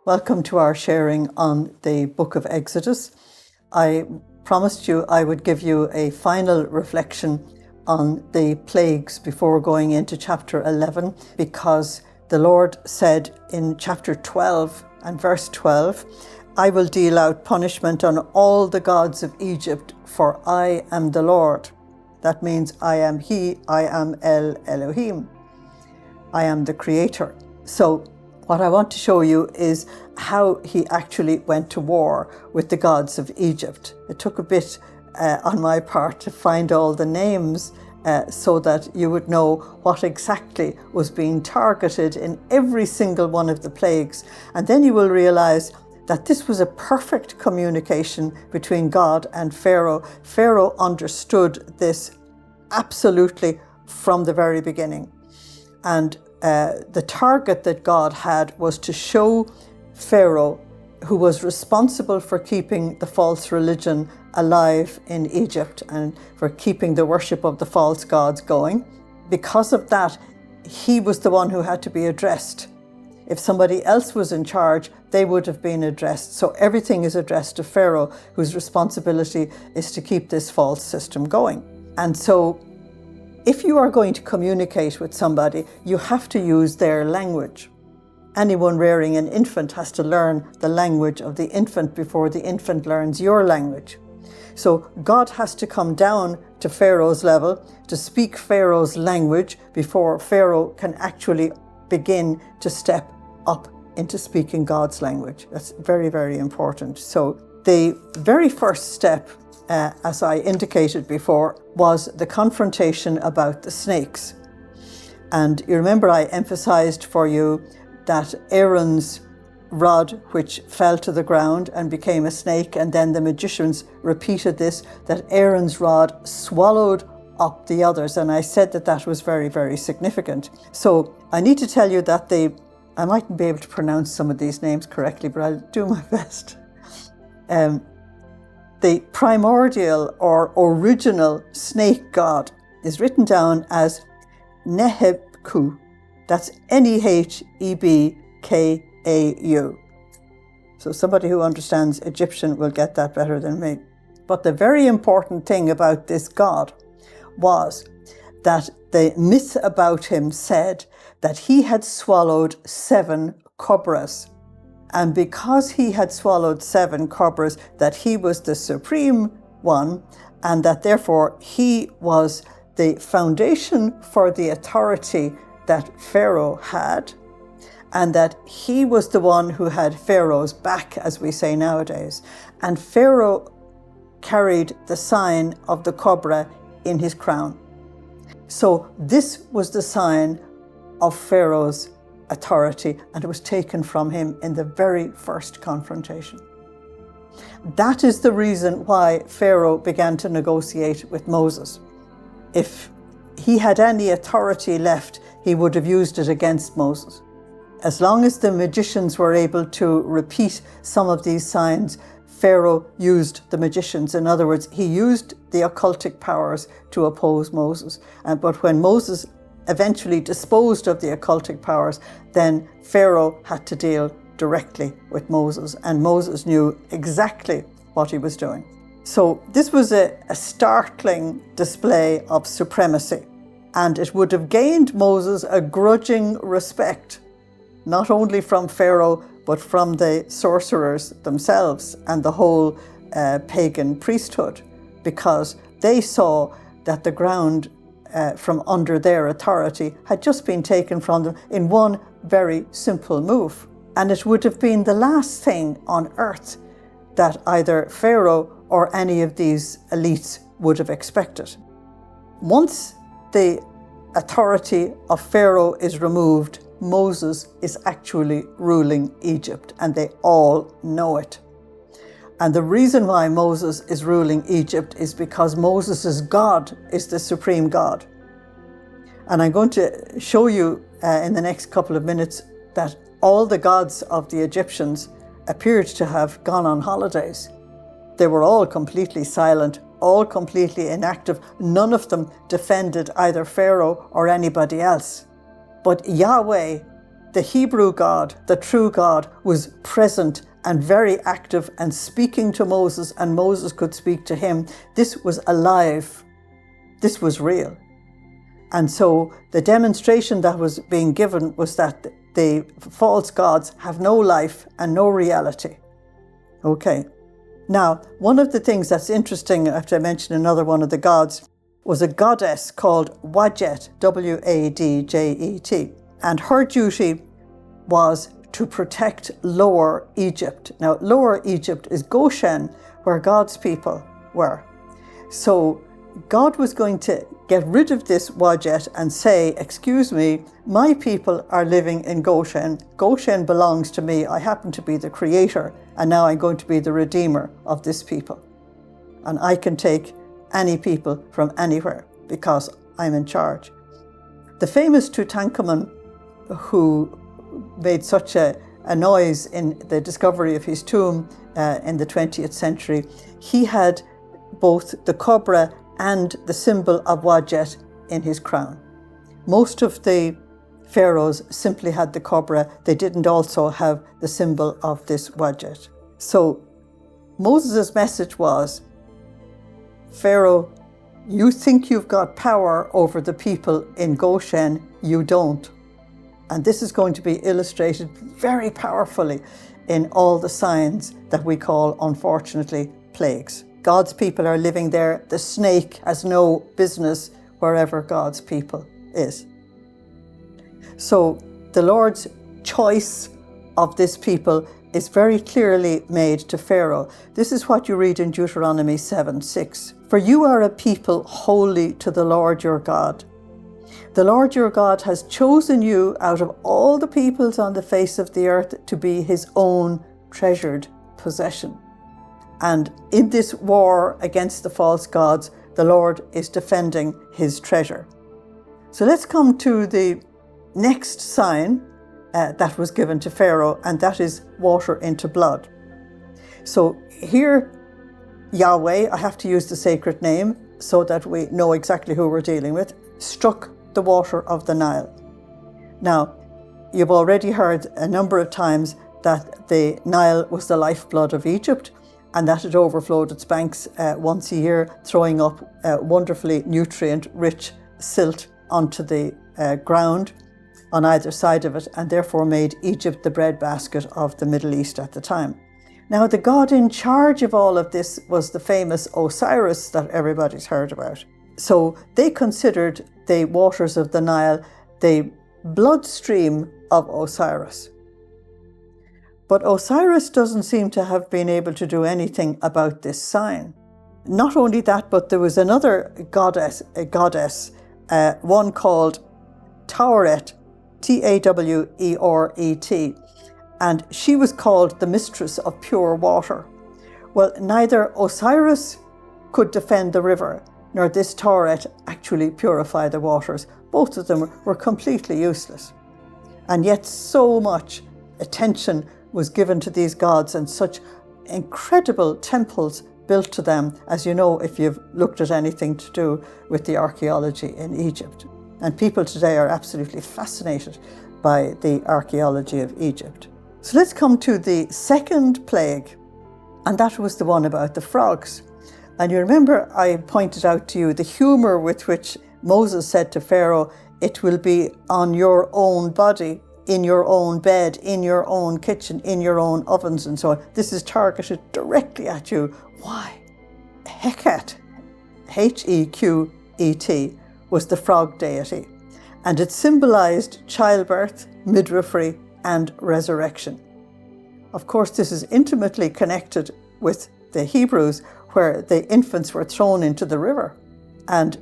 Welcome to our sharing on the book of Exodus. I promised you I would give you a final reflection on the plagues before going into chapter 11, because the Lord said in chapter 12 and verse 12, "I will deal out punishment on all the gods of Egypt, for I am the Lord." That means I am He, I am El Elohim. I am the Creator. So what I want to show you is how he actually went to war with the gods of Egypt. It took a bit on my part to find all the names so that you would know what exactly was being targeted in every single one of the plagues. And then you will realize that this was a perfect communication between God and Pharaoh. Pharaoh understood this absolutely from the very beginning. And the target that God had was to show Pharaoh, who was responsible for keeping the false religion alive in Egypt and for keeping the worship of the false gods going. Because of that, he was the one who had to be addressed. If somebody else was in charge, they would have been addressed. So everything is addressed to Pharaoh, whose responsibility is to keep this false system going. And so if you are going to communicate with somebody, you have to use their language. Anyone rearing an infant has to learn the language of the infant before the infant learns your language. So God has to come down to Pharaoh's level to speak Pharaoh's language before Pharaoh can actually begin to step up into speaking God's language. That's very, very important. So the very first step, as I indicated before, was the confrontation about the snakes. And you remember I emphasized for you that Aaron's rod, which fell to the ground and became a snake, and then the magicians repeated this, that Aaron's rod swallowed up the others. And I said that that was very, very significant. So I need to tell you that I mightn't be able to pronounce some of these names correctly, but I'll do my best. The primordial or original snake god is written down as Nehebku. That's Nehebkau. So somebody who understands Egyptian will get that better than me. But the very important thing about this god was that the myth about him said that he had swallowed 7 cobras. And because he had swallowed 7 cobras, that he was the supreme one, and that therefore he was the foundation for the authority that Pharaoh had, and that he was the one who had Pharaoh's back, as we say nowadays. And Pharaoh carried the sign of the cobra in his crown. So this was the sign of Pharaoh's authority, and it was taken from him in the very first confrontation. That is the reason why Pharaoh began to negotiate with Moses. If he had any authority left, he would have used it against Moses. As long as the magicians were able to repeat some of these signs, Pharaoh used the magicians. In other words, he used the occultic powers to oppose Moses. But when Moses eventually disposed of the occultic powers, then Pharaoh had to deal directly with Moses, and Moses knew exactly what he was doing. So this was a startling display of supremacy, and it would have gained Moses a grudging respect, not only from Pharaoh, but from the sorcerers themselves and the whole pagan priesthood, because they saw that the ground from under their authority had just been taken from them in one very simple move. And it would have been the last thing on earth that either Pharaoh or any of these elites would have expected. Once the authority of Pharaoh is removed, Moses is actually ruling Egypt, and they all know it. And the reason why Moses is ruling Egypt is because Moses' God is the supreme God. And I'm going to show you in the next couple of minutes that all the gods of the Egyptians appeared to have gone on holidays. They were all completely silent, all completely inactive. None of them defended either Pharaoh or anybody else. But Yahweh, the Hebrew God, the true God, was present and very active and speaking to Moses, and Moses could speak to him. This was alive. This was real. And so the demonstration that was being given was that the false gods have no life and no reality. Okay. Now, one of the things that's interesting, after I mention another one of the gods, was a goddess called Wadjet, W-A-D-J-E-T. And her duty was to protect Lower Egypt. Now, Lower Egypt is Goshen, where God's people were. So God was going to get rid of this Wadjet and say, excuse me, my people are living in Goshen. Goshen belongs to me. I happen to be the creator, and now I'm going to be the redeemer of this people. And I can take any people from anywhere because I'm in charge. The famous Tutankhamun, who made such a noise in the discovery of his tomb in the 20th century, he had both the cobra and the symbol of Wadjet in his crown. Most of the pharaohs simply had the cobra. They didn't also have the symbol of this Wadjet. So Moses' message was, Pharaoh, you think you've got power over the people in Goshen, you don't. And this is going to be illustrated very powerfully in all the signs that we call, unfortunately, plagues. God's people are living there. The snake has no business wherever God's people is. So the Lord's choice of this people is very clearly made to Pharaoh. This is what you read in Deuteronomy 7:6. For you are a people holy to the Lord your God. The Lord your God has chosen you out of all the peoples on the face of the earth to be his own treasured possession. And in this war against the false gods, the Lord is defending his treasure. So let's come to the next sign that was given to Pharaoh, and that is water into blood. So here, Yahweh, I have to use the sacred name so that we know exactly who we're dealing with, struck the water of the Nile. Now, you've already heard a number of times that the Nile was the lifeblood of Egypt, and that it overflowed its banks once a year, throwing up wonderfully nutrient-rich silt onto the ground on either side of it, and therefore made Egypt the breadbasket of the Middle East at the time. Now, the god in charge of all of this was the famous Osiris that everybody's heard about. So they considered the waters of the Nile the bloodstream of Osiris. But Osiris doesn't seem to have been able to do anything about this sign. Not only that, but there was another goddess, one called Taweret, Taweret, and she was called the mistress of pure water. Well, neither Osiris could defend the river, nor this Taweret actually purify the waters. Both of them were completely useless. And yet so much attention was given to these gods and such incredible temples built to them, as you know if you've looked at anything to do with the archaeology in Egypt. And people today are absolutely fascinated by the archaeology of Egypt. So let's come to the second plague, and that was the one about the frogs. And you remember I pointed out to you the humor with which Moses said to Pharaoh, it will be on your own body, in your own bed, in your own kitchen, in your own ovens and so on. This is targeted directly at you. Why? Heket, H-E-Q-E-T, was the frog deity, and it symbolized childbirth, midwifery, and resurrection. Of course, this is intimately connected with the Hebrews, where the infants were thrown into the river, and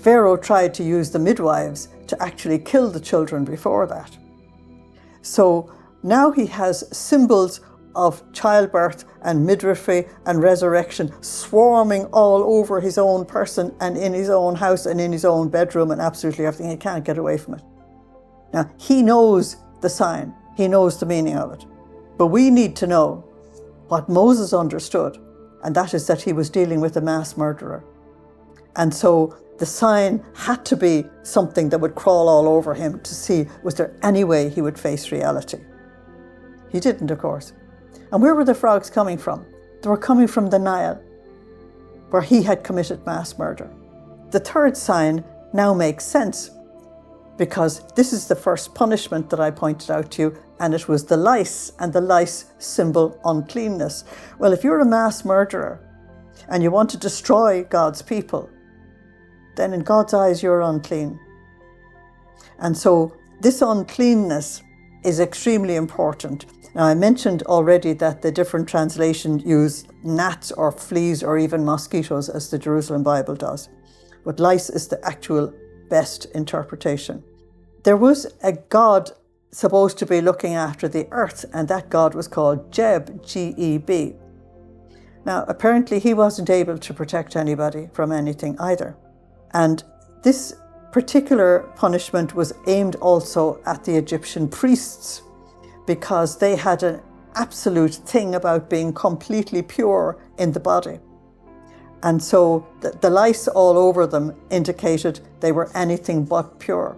Pharaoh tried to use the midwives to actually kill the children before that. So now he has symbols of childbirth and midwifery and resurrection swarming all over his own person and in his own house and in his own bedroom and absolutely everything. He can't get away from it. Now, he knows the sign. He knows the meaning of it. But we need to know what Moses understood, and that is that he was dealing with a mass murderer. And so the sign had to be something that would crawl all over him to see, was there any way he would face reality? He didn't, of course. And where were the frogs coming from? They were coming from the Nile, where he had committed mass murder. The third sign now makes sense, because this is the first punishment that I pointed out to you, and it was the lice, and the lice symbol uncleanness. Well, if you're a mass murderer and you want to destroy God's people, then in God's eyes you're unclean. And so this uncleanness is extremely important. Now, I mentioned already that the different translations use gnats or fleas or even mosquitoes, as the Jerusalem Bible does. But lice is the actual best interpretation. There was a god supposed to be looking after the earth, and that god was called Geb, G-E-B. Now, apparently he wasn't able to protect anybody from anything either. And this particular punishment was aimed also at the Egyptian priests, because they had an absolute thing about being completely pure in the body. And so the lice all over them indicated they were anything but pure.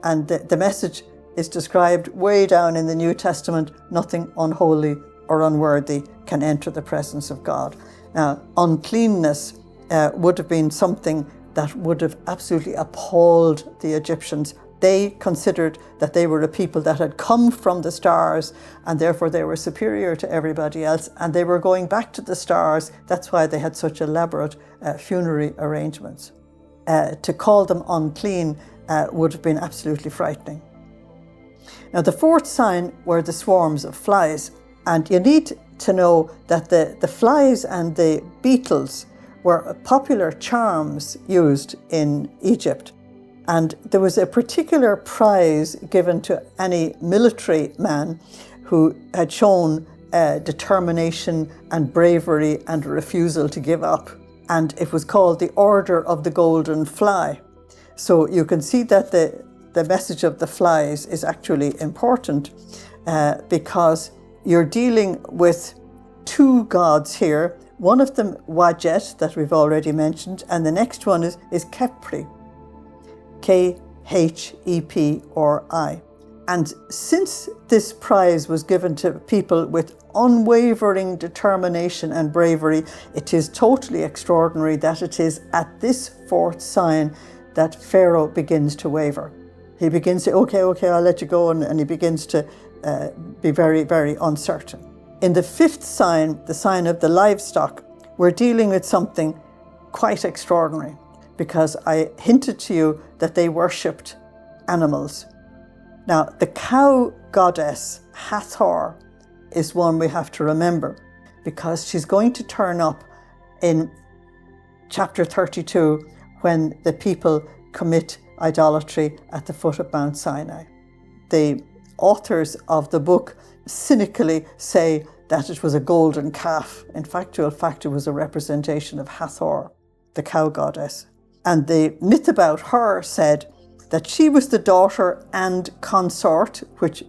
And the message is described way down in the New Testament: nothing unholy or unworthy can enter the presence of God. Now, uncleanness would have been something that would have absolutely appalled the Egyptians. They considered that they were a people that had come from the stars, and therefore they were superior to everybody else, and they were going back to the stars. That's why they had such elaborate funerary arrangements. To call them unclean would have been absolutely frightening. Now, the fourth sign were the swarms of flies, and you need to know that the flies and the beetles were popular charms used in Egypt. And there was a particular prize given to any military man who had shown determination and bravery and a refusal to give up. And it was called the Order of the Golden Fly. So you can see that the message of the flies is actually important because you're dealing with two gods here. One of them, Wajet, that we've already mentioned, and the next one is Khepri. K-H-E-P or I. And since this prize was given to people with unwavering determination and bravery, it is totally extraordinary that it is at this fourth sign that Pharaoh begins to waver. He begins to, okay, I'll let you go, and he begins to be very, very uncertain. In the fifth sign, the sign of the livestock, we're dealing with something quite extraordinary, because I hinted to you that they worshipped animals. Now, the cow goddess, Hathor, is one we have to remember, because she's going to turn up in chapter 32 when the people commit idolatry at the foot of Mount Sinai. The authors of the book cynically say that it was a golden calf. In factual fact, it was a representation of Hathor, the cow goddess. And the myth about her said that she was the daughter and consort, which,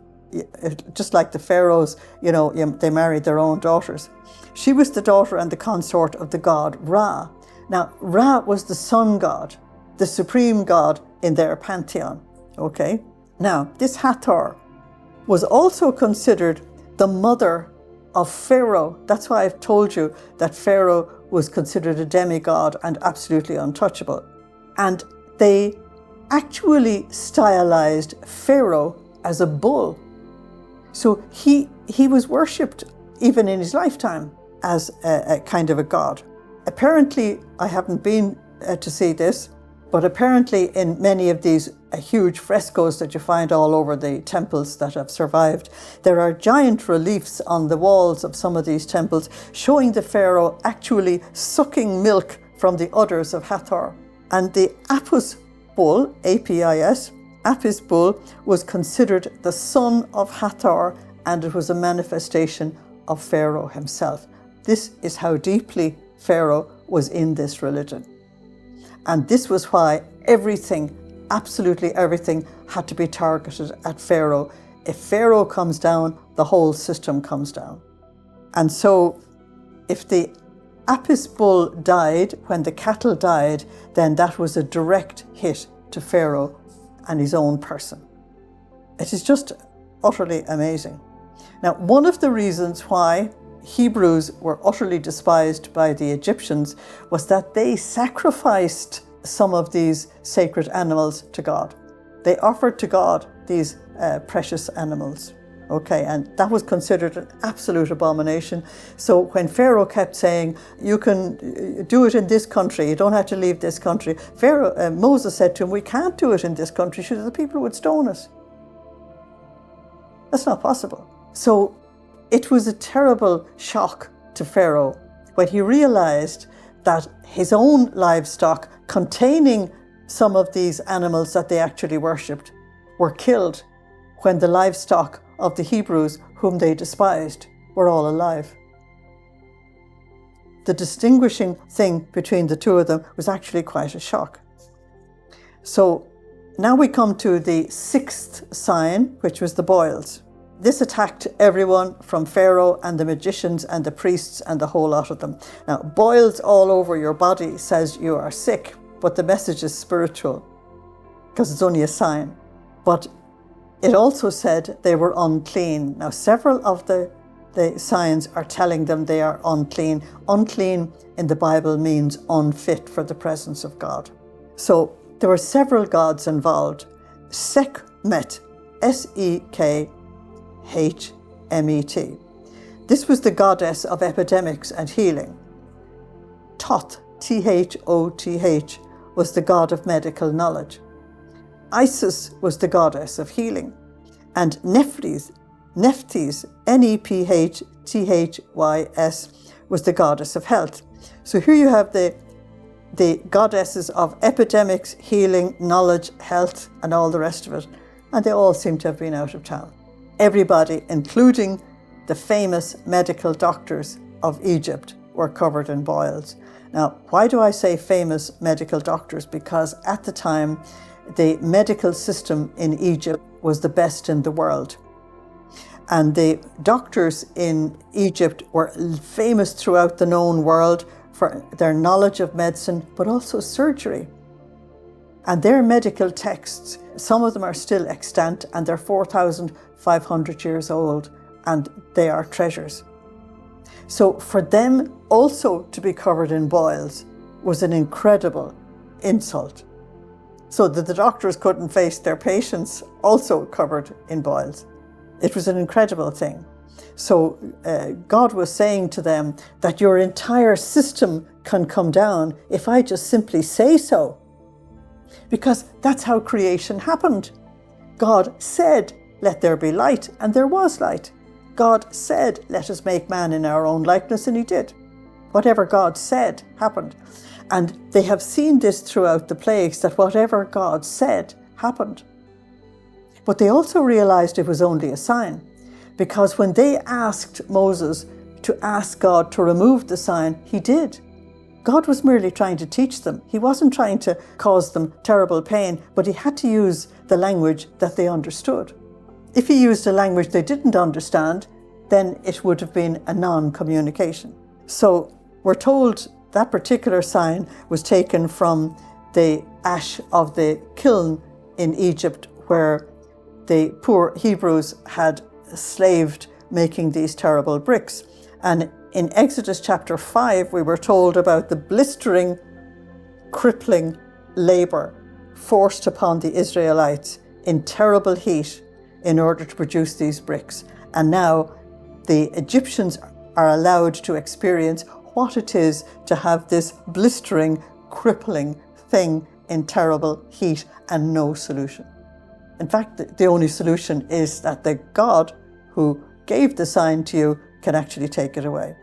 just like the pharaohs, they married their own daughters. She was the daughter and the consort of the god Ra. Now, Ra was the sun god, the supreme god in their pantheon. Okay? Now, this Hathor was also considered the mother of Pharaoh. That's why I've told you that Pharaoh was considered a demigod and absolutely untouchable. And they actually stylized Pharaoh as a bull. So he was worshipped even in his lifetime as a kind of a god. Apparently, I haven't been to see this, but apparently in many of these huge frescoes that you find all over the temples that have survived, there are giant reliefs on the walls of some of these temples showing the pharaoh actually sucking milk from the udders of Hathor. And the Apis bull, A-P-I-S, Apis bull, was considered the son of Hathor, and it was a manifestation of Pharaoh himself. This is how deeply Pharaoh was in this religion. And this was why everything, absolutely everything, had to be targeted at Pharaoh. If Pharaoh comes down, the whole system comes down. And so if the Apis bull died, when the cattle died, then that was a direct hit to Pharaoh and his own person. It is just utterly amazing. Now, one of the reasons why Hebrews were utterly despised by the Egyptians was that they sacrificed some of these sacred animals to God. They offered to God these precious animals. Okay, and that was considered an absolute abomination. So when Pharaoh kept saying, you can do it in this country, you don't have to leave this country, Moses said to him, we can't do it in this country, so the people would stone us. That's not possible. So it was a terrible shock to Pharaoh when he realized that his own livestock containing some of these animals that they actually worshipped were killed when the livestock of the Hebrews, whom they despised, were all alive. The distinguishing thing between the two of them was actually quite a shock. So now we come to the sixth sign, which was the boils. This attacked everyone from Pharaoh and the magicians and the priests and the whole lot of them. Now, boils all over your body says you are sick, but the message is spiritual because it's only a sign. But it also said they were unclean. Now, several of the signs are telling them they are unclean. Unclean in the Bible means unfit for the presence of God. So there were several gods involved. Sekhmet, Sekhmet. This was the goddess of epidemics and healing. Thoth, Thoth, was the god of medical knowledge. Isis was the goddess of healing. And Nephthys, Nephthys, was the goddess of health. So here you have the goddesses of epidemics, healing, knowledge, health, and all the rest of it. And they all seem to have been out of town. Everybody, including the famous medical doctors of Egypt, were covered in boils. Now, why do I say famous medical doctors? Because at the time, the medical system in Egypt was the best in the world. And the doctors in Egypt were famous throughout the known world for their knowledge of medicine, but also surgery. And their medical texts, some of them are still extant, and they're 4,500 years old, and they are treasures. So for them also to be covered in boils was an incredible insult. So that the doctors couldn't face their patients also covered in boils. It was an incredible thing. So God was saying to them that your entire system can come down if I just simply say so. Because that's how creation happened. God said, let there be light, and there was light. God said, let us make man in our own likeness, and he did. Whatever God said happened. And they have seen this throughout the plagues, that whatever God said happened. But they also realized it was only a sign, because when they asked Moses to ask God to remove the sign, he did. God was merely trying to teach them. He wasn't trying to cause them terrible pain, but he had to use the language that they understood. If he used a language they didn't understand, then it would have been a non-communication. So we're told that particular sign was taken from the ash of the kiln in Egypt, where the poor Hebrews had slaved making these terrible bricks. And in Exodus chapter 5, we were told about the blistering, crippling labor forced upon the Israelites in terrible heat in order to produce these bricks. And now the Egyptians are allowed to experience what it is to have this blistering, crippling thing in terrible heat and no solution. In fact, the only solution is that the God who gave the sign to you can actually take it away.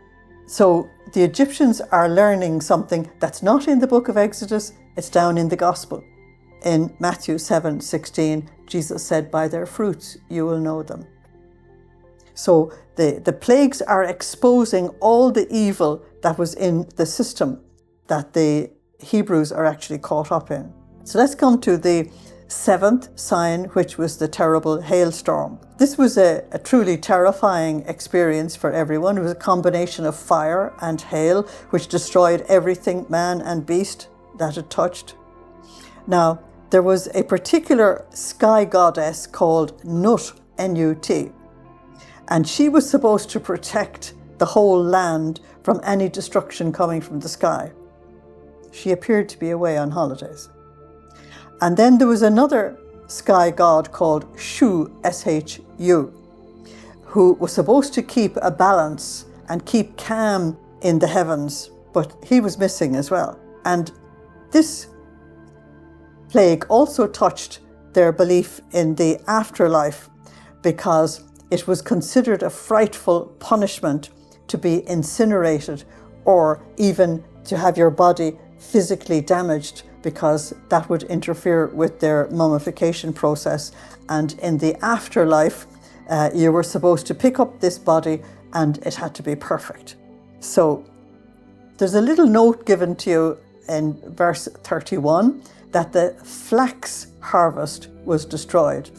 So the Egyptians are learning something that's not in the book of Exodus, it's down in the Gospel. In Matthew 7:16, Jesus said, by their fruits you will know them. So the plagues are exposing all the evil that was in the system that the Hebrews are actually caught up in. So let's come to the seventh sign, which was the terrible hailstorm. This was a truly terrifying experience for everyone. It was a combination of fire and hail, which destroyed everything, man and beast, that it touched. Now, there was a particular sky goddess called Nut, N-U-T, and she was supposed to protect the whole land from any destruction coming from the sky. She appeared to be away on holidays. And then there was another sky god called Shu, S-H-U, who was supposed to keep a balance and keep calm in the heavens, but he was missing as well. And this plague also touched their belief in the afterlife, because it was considered a frightful punishment to be incinerated or even to have your body physically damaged, because that would interfere with their mummification process. And in the afterlife, you were supposed to pick up this body and it had to be perfect. So there's a little note given to you in verse 31 that the flax harvest was destroyed.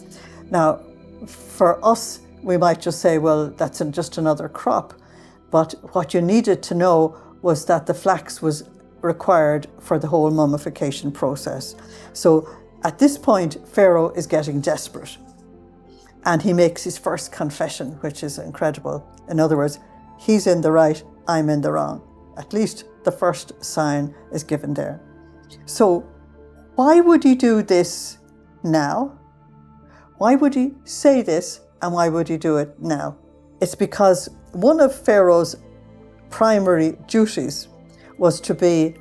Now, for us, we might just say, well, that's just another crop. But what you needed to know was that the flax was required for the whole mummification process. So at this point, Pharaoh is getting desperate. And he makes his first confession, which is incredible. In other words, he's in the right, I'm in the wrong. At least the first sign is given there. So why would he do this now? Why would he say this, and why would he do it now? It's because one of Pharaoh's primary duties was to be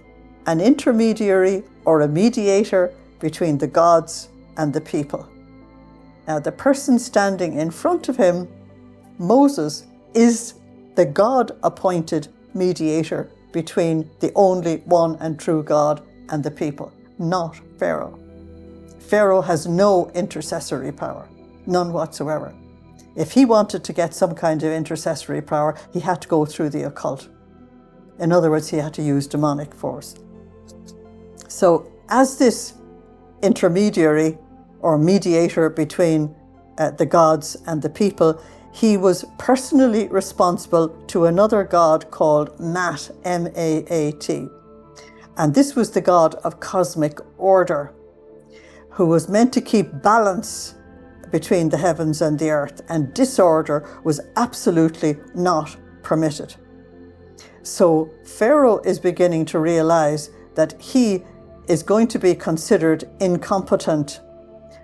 an intermediary or a mediator between the gods and the people. Now, the person standing in front of him, Moses, is the God-appointed mediator between the only one and true God and the people, not Pharaoh. Pharaoh has no intercessory power, none whatsoever. If he wanted to get some kind of intercessory power, he had to go through the occult. In other words, he had to use demonic force. So as this intermediary or mediator between the gods and the people, he was personally responsible to another god called Mat, M-A-A-T. And this was the god of cosmic order, who was meant to keep balance between the heavens and the earth, and disorder was absolutely not permitted. So Pharaoh is beginning to realize that he is going to be considered incompetent,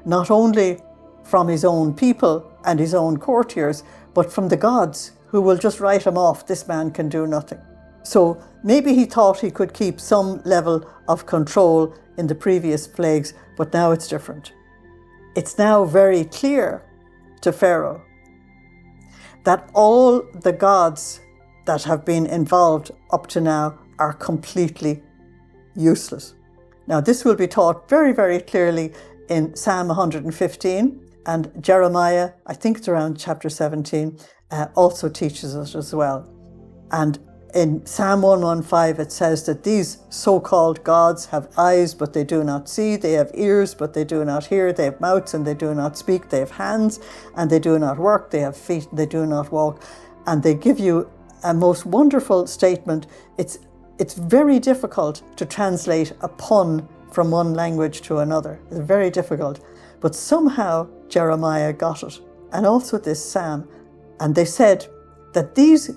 not only from his own people and his own courtiers, but from the gods, who will just write him off. This man can do nothing. So maybe he thought he could keep some level of control in the previous plagues, but now it's different. It's now very clear to Pharaoh that all the gods that have been involved up to now are completely useless. Now, this will be taught very, very clearly in Psalm 115, and Jeremiah, I think it's around chapter 17, also teaches us as well. And in Psalm 115, it says that these so-called gods have eyes, but they do not see. They have ears, but they do not hear. They have mouths, and they do not speak. They have hands, and they do not work. They have feet, and they do not walk. And they give you a most wonderful statement. It's very difficult to translate a pun from one language to another. It's very difficult. But somehow Jeremiah got it, and also this psalm. And they said that these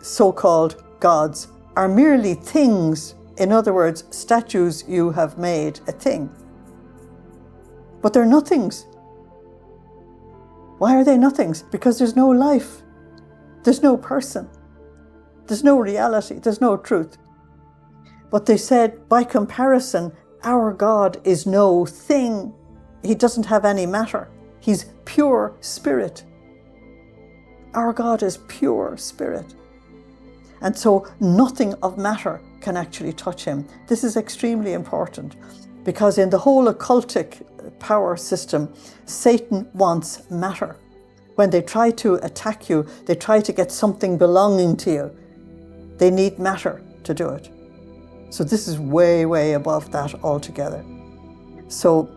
so-called gods are merely things. In other words, statues you have made, a thing. But they're nothings. Why are they nothings? Because there's no life. There's no person. There's no reality. There's no truth. But they said, by comparison, our God is no thing. He doesn't have any matter. He's pure spirit. Our God is pure spirit. And so nothing of matter can actually touch him. This is extremely important, because in the whole occultic power system, Satan wants matter. When they try to attack you, they try to get something belonging to you. They need matter to do it. So this is way, way above that altogether. So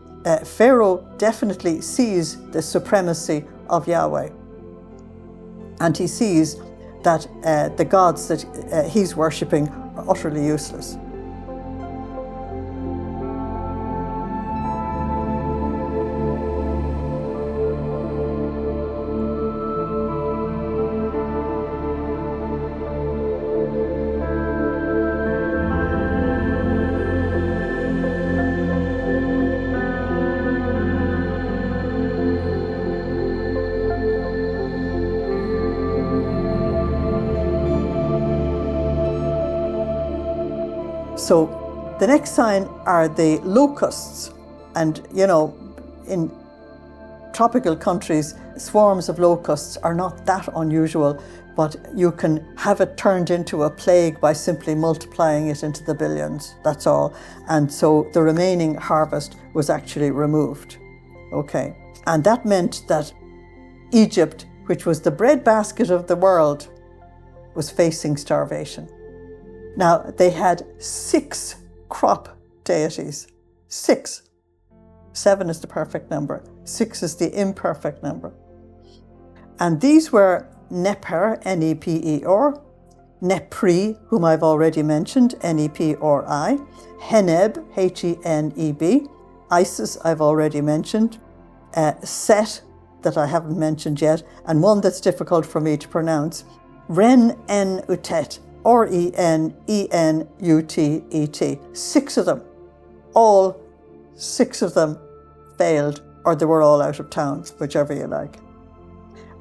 Pharaoh definitely sees the supremacy of Yahweh. And he sees that the gods that he's worshipping are utterly useless. So the next sign are the locusts. And, you know, in tropical countries, swarms of locusts are not that unusual, but you can have it turned into a plague by simply multiplying it into the billions, that's all. And so the remaining harvest was actually removed. Okay. And that meant that Egypt, which was the breadbasket of the world, was facing starvation. Now, they had 6 crop deities. 6. 7 is the perfect number. 6 is the imperfect number. And these were Neper, N-E-P-E-R, Nepri, whom I've already mentioned, N-E-P-R-I, Heneb, H-E-N-E-B, Isis, I've already mentioned, Set, that I haven't mentioned yet, and one that's difficult for me to pronounce, Ren-En-Utet, R-E-N-E-N-U-T-E-T. 6 of them. All 6 of them failed, or they were all out of town, whichever you like.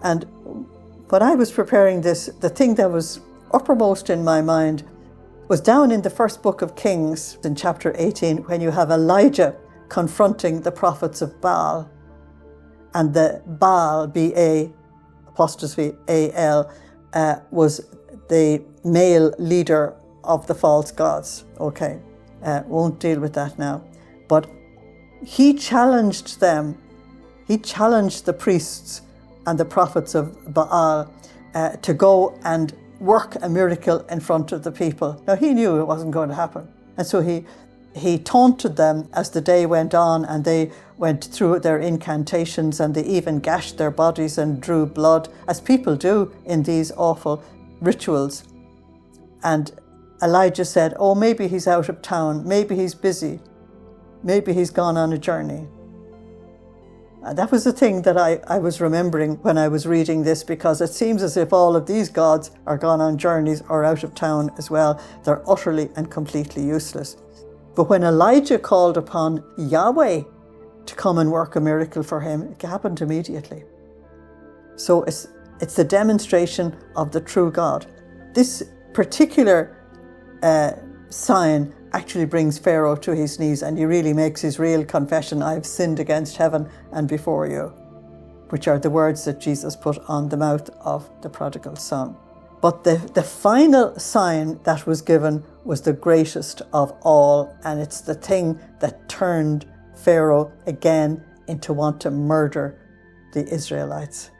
And when I was preparing this, the thing that was uppermost in my mind was down in the first book of Kings, in chapter 18, when you have Elijah confronting the prophets of Baal. And the Baal, B-A-apostrophe-A-L, was the male leader of the false gods. Okay, won't deal with that now. But he challenged them. He challenged the priests and the prophets of Baal to go and work a miracle in front of the people. Now, he knew it wasn't going to happen. And so he taunted them as the day went on, and they went through their incantations, and they even gashed their bodies and drew blood, as people do in these awful rituals. And Elijah said, oh, maybe he's out of town, maybe he's busy, maybe he's gone on a journey. And that was the thing that I was remembering when I was reading this, because it seems as if all of these gods are gone on journeys or out of town as well. They're utterly and completely useless. But when Elijah called upon Yahweh to come and work a miracle for him, it happened immediately. So it's the demonstration of the true God. This particular sign actually brings Pharaoh to his knees, and he really makes his real confession, I have sinned against heaven and before you, which are the words that Jesus put on the mouth of the prodigal son. But the final sign that was given was the greatest of all, and it's the thing that turned Pharaoh again into want to murder the Israelites.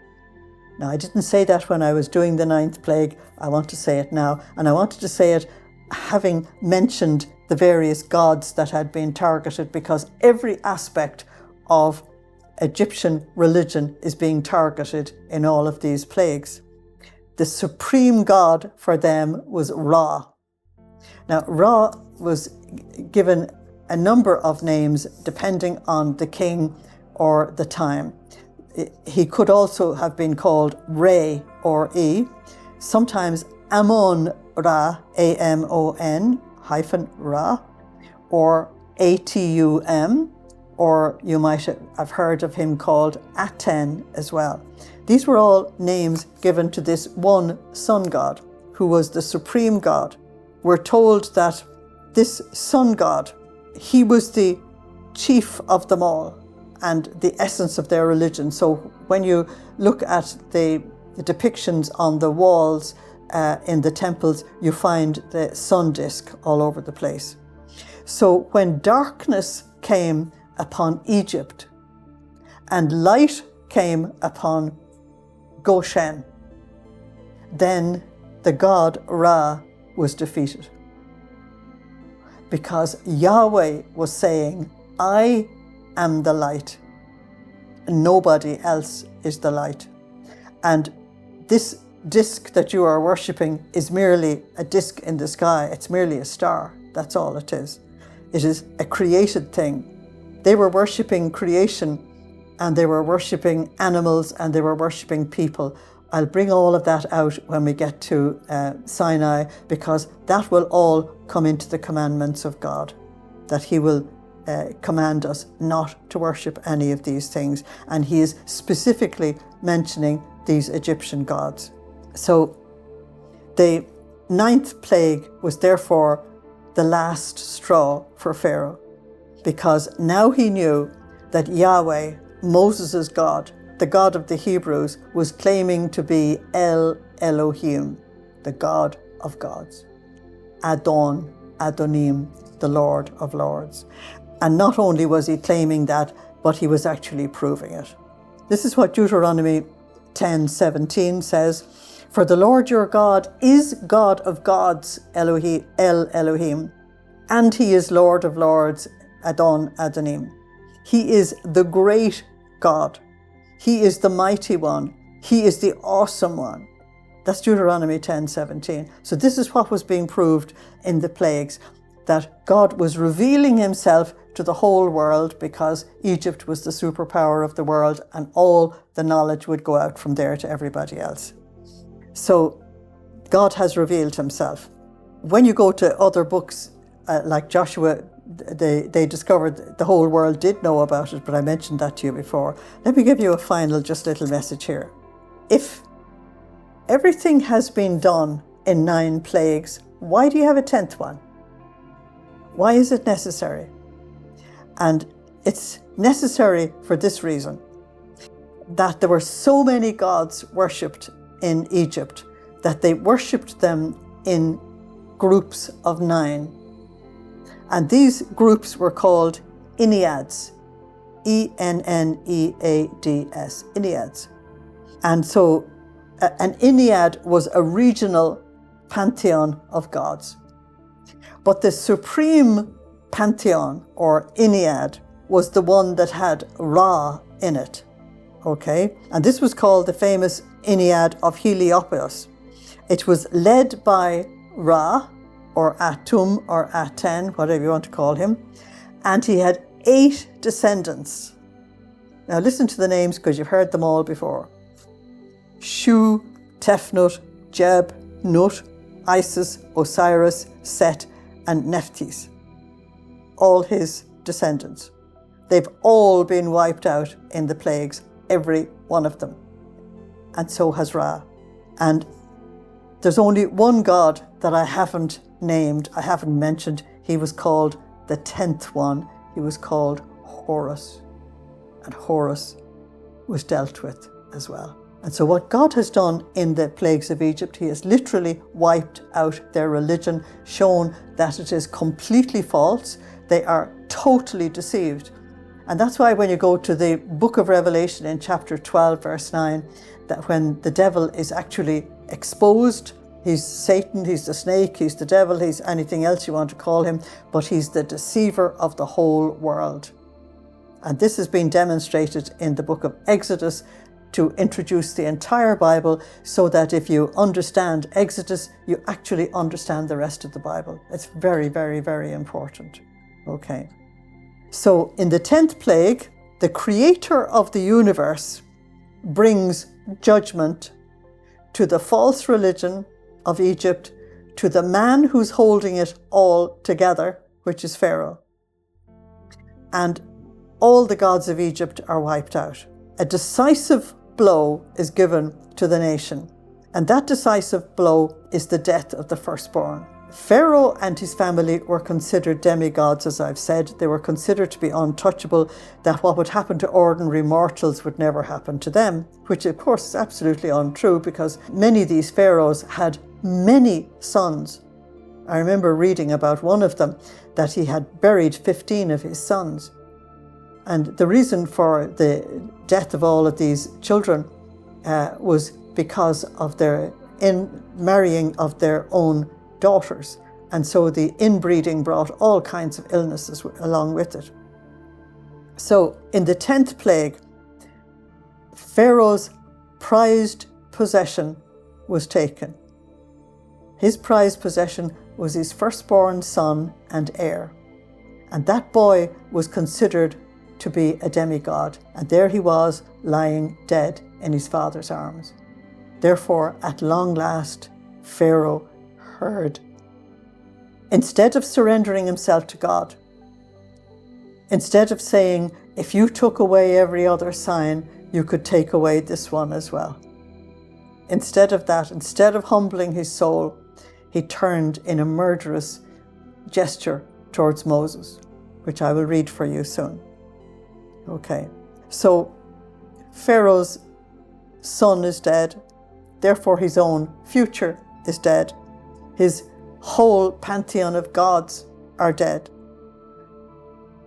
Now, I didn't say that when I was doing the 9th plague. I want to say it now, and I wanted to say it having mentioned the various gods that had been targeted, because every aspect of Egyptian religion is being targeted in all of these plagues. The supreme god for them was Ra. Now, Ra was given a number of names depending on the king or the time. He could also have been called Re or E, sometimes Amon Ra, A-M-O-N hyphen Ra, or A-T-U-M, or you might have heard of him called Aten as well. These were all names given to this one sun god, who was the supreme god. We're told that this sun god, he was the chief of them all and the essence of their religion. So when you look at the depictions on the walls in the temples, you find the sun disk all over the place. So when darkness came upon Egypt and light came upon Goshen, then the god Ra was defeated. Because Yahweh was saying, I am the light. Nobody else is the light. And this disk that you are worshipping is merely a disk in the sky. It's merely a star. That's all it is. It is a created thing. They were worshipping creation, and they were worshipping animals, and they were worshipping people. I'll bring all of that out when we get to Sinai, because that will all come into the commandments of God, that he will command us not to worship any of these things. And he is specifically mentioning these Egyptian gods. So the 9th plague was therefore the last straw for Pharaoh, because now he knew that Yahweh, Moses' God, the God of the Hebrews, was claiming to be El Elohim, the God of gods. Adon, Adonim, the Lord of lords. And not only was he claiming that, but he was actually proving it. This is what Deuteronomy 10:17 says, "For the Lord your God is God of gods, Elohim, El Elohim, and he is Lord of lords, Adon, Adonim. He is the great God. He is the mighty one. He is the awesome one." That's Deuteronomy 10:17. So this is what was being proved in the plagues, that God was revealing himself to the whole world, because Egypt was the superpower of the world, and all the knowledge would go out from there to everybody else. So God has revealed himself. When you go to other books like Joshua, they discovered the whole world did know about it, but I mentioned that to you before. Let me give you a final just little message here. If everything has been done in 9 plagues, why do you have a 10th one? Why is it necessary? And it's necessary for this reason, that there were so many gods worshipped in Egypt that they worshipped them in groups of 9. And these groups were called Enneads, Enneads, Enneads. And so an Ennead was a regional pantheon of gods. But the supreme pantheon, or Ennead, was the one that had Ra in it. Okay? And this was called the famous Ennead of Heliopolis. It was led by Ra, or Atum, or Aten, whatever you want to call him. And he had 8 descendants. Now listen to the names, because you've heard them all before. Shu, Tefnut, Jeb, Nut, Isis, Osiris, Set, and Nephthys. All his descendants. They've all been wiped out in the plagues, every one of them. And so has Ra. And there's only one God that I haven't named, I haven't mentioned. He was called the 10th one. He was called Horus. And Horus was dealt with as well. And so what God has done in the plagues of Egypt, he has literally wiped out their religion, shown that it is completely false. They are totally deceived. And that's why when you go to the book of Revelation in chapter 12, verse 9, that when the devil is actually exposed, he's Satan, he's the snake, he's the devil, he's anything else you want to call him, but he's the deceiver of the whole world. And this has been demonstrated in the book of Exodus to introduce the entire Bible, so that if you understand Exodus, you actually understand the rest of the Bible. It's very, very, very important. Okay. So in the 10th plague, the creator of the universe brings judgment to the false religion of Egypt, to the man who's holding it all together, which is Pharaoh. And all the gods of Egypt are wiped out. A decisive blow is given to the nation, and that decisive blow is the death of the firstborn. Pharaoh and his family were considered demigods, as I've said. They were considered to be untouchable, that what would happen to ordinary mortals would never happen to them, which of course is absolutely untrue, because many of these pharaohs had many sons. I remember reading about one of them, that he had buried 15 of his sons. And the reason for the death of all of these children was because of their marrying of their own daughters. And so the inbreeding brought all kinds of illnesses along with it. So in the 10th plague, Pharaoh's prized possession was taken. His prized possession was his firstborn son and heir. And that boy was considered to be a demigod. And there he was, lying dead in his father's arms. Therefore, at long last, Pharaoh heard. Instead of surrendering himself to God, instead of saying, if you took away every other sign, you could take away this one as well. Instead of that, instead of humbling his soul, he turned in a murderous gesture towards Moses, which I will read for you soon. Okay, so Pharaoh's son is dead, therefore his own future is dead. His whole pantheon of gods are dead.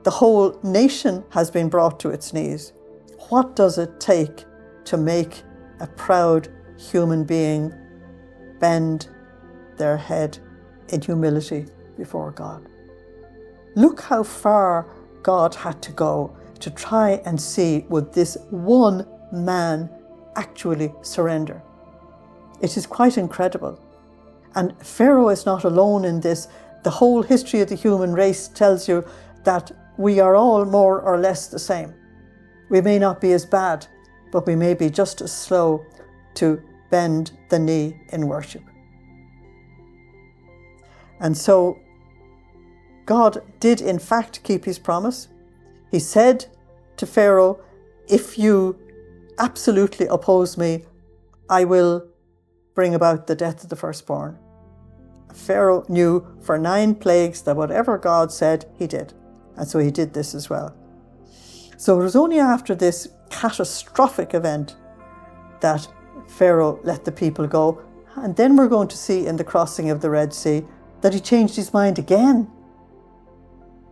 The whole nation has been brought to its knees. What does it take to make a proud human being bend their head in humility before God? Look how far God had to go to try and see, would this one man actually surrender? It is quite incredible. And Pharaoh is not alone in this. The whole history of the human race tells you that we are all more or less the same. We may not be as bad, but we may be just as slow to bend the knee in worship. And so God did in fact keep his promise. He said to Pharaoh, if you absolutely oppose me, I will bring about the death of the firstborn. Pharaoh knew for 9 plagues that whatever God said, he did. And so he did this as well. So it was only after this catastrophic event that Pharaoh let the people go. And then we're going to see in the crossing of the Red Sea that he changed his mind again.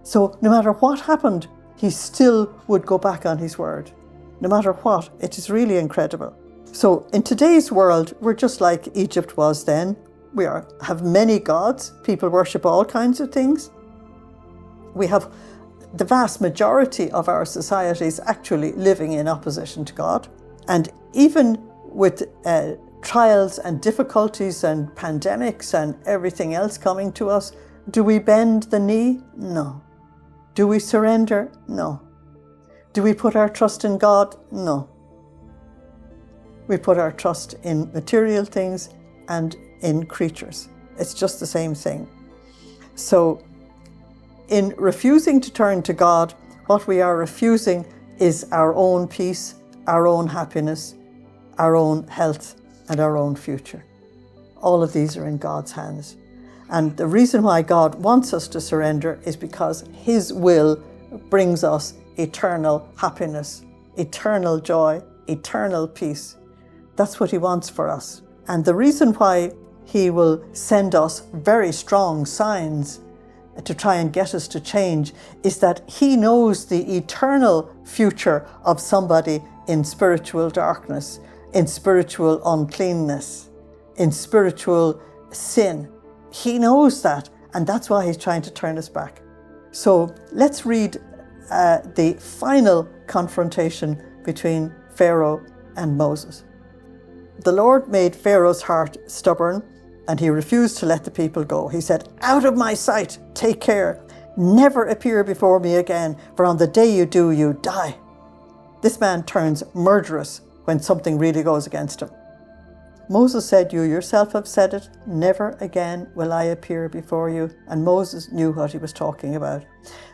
So no matter what happened, he still would go back on his word. No matter what, it is really incredible. So in today's world, we're just like Egypt was then. We have many gods. People worship all kinds of things. We have the vast majority of our societies actually living in opposition to God. And even with trials and difficulties and pandemics and everything else coming to us, do we bend the knee? No. Do we surrender? No. Do we put our trust in God? No. We put our trust in material things and in creatures. It's just the same thing. So in refusing to turn to God, what we are refusing is our own peace, our own happiness, our own health, and our own future. All of these are in God's hands. And the reason why God wants us to surrender is because his will brings us eternal happiness, eternal joy, eternal peace. That's what he wants for us. And the reason why he will send us very strong signs to try and get us to change is that he knows the eternal future of somebody in spiritual darkness, in spiritual uncleanness, in spiritual sin. He knows that, and that's why he's trying to turn us back. So let's read the final confrontation between Pharaoh and Moses. The Lord made Pharaoh's heart stubborn, and he refused to let the people go. He said, "Out of my sight, take care. Never appear before me again, for on the day you do, you die." This man turns murderous when something really goes against him. Moses said, "You yourself have said it, never again will I appear before you." And Moses knew what he was talking about.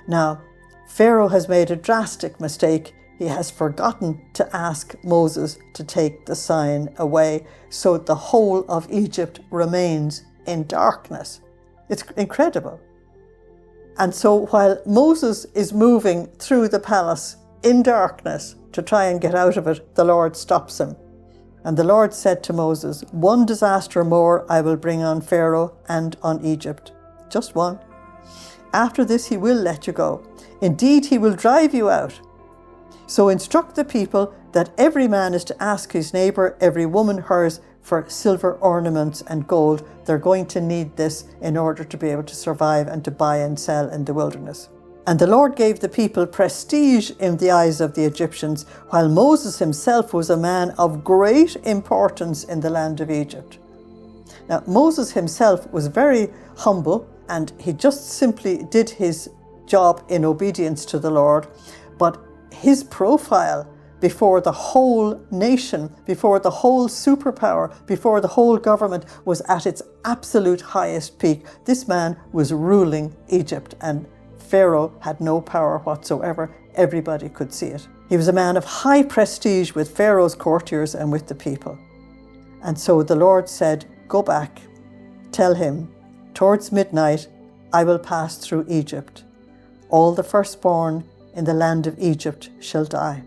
Now, Pharaoh has made a drastic mistake. He has forgotten to ask Moses to take the sign away, so the whole of Egypt remains in darkness. It's incredible. And so while Moses is moving through the palace in darkness to try and get out of it, the Lord stops him. And the Lord said to Moses, "One disaster more I will bring on Pharaoh and on Egypt." Just one. "After this he will let you go. Indeed, he will drive you out. So instruct the people that every man is to ask his neighbour, every woman hers, for silver ornaments and gold. They're going to need this in order to be able to survive and to buy and sell in the wilderness." And the Lord gave the people prestige in the eyes of the Egyptians, while Moses himself was a man of great importance in the land of Egypt. Now, Moses himself was very humble, and he just simply did his job in obedience to the Lord. But his profile before the whole nation, before the whole superpower, before the whole government was at its absolute highest peak. This man was ruling Egypt, and Pharaoh had no power whatsoever. Everybody could see it. He was a man of high prestige with Pharaoh's courtiers and with the people. And so the Lord said, "Go back, tell him, towards midnight I will pass through Egypt. All the firstborn in the land of Egypt shall die."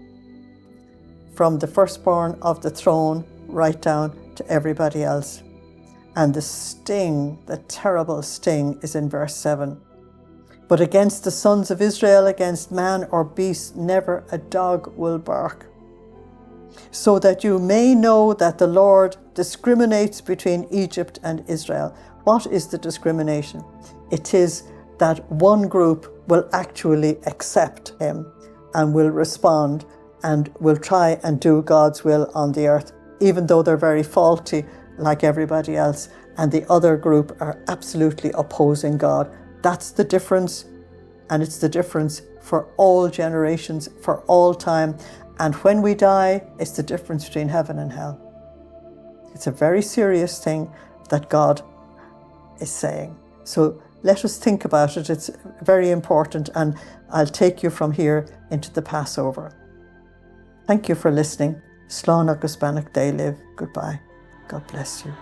From the firstborn of the throne right down to everybody else. And the sting, the terrible sting, is in verse 7. "But against the sons of Israel, against man or beast, never a dog will bark. So that you may know that the Lord discriminates between Egypt and Israel." What is the discrimination? It is that one group will actually accept him and will respond and will try and do God's will on the earth, even though they're very faulty like everybody else, and the other group are absolutely opposing God. That's the difference, and it's the difference for all generations, for all time. And when we die, it's the difference between heaven and hell. It's a very serious thing that God is saying. So let us think about it. It's very important, and I'll take you from here into the Passover. Thank you for listening. Slán agus Banach Day live. Goodbye. God bless you.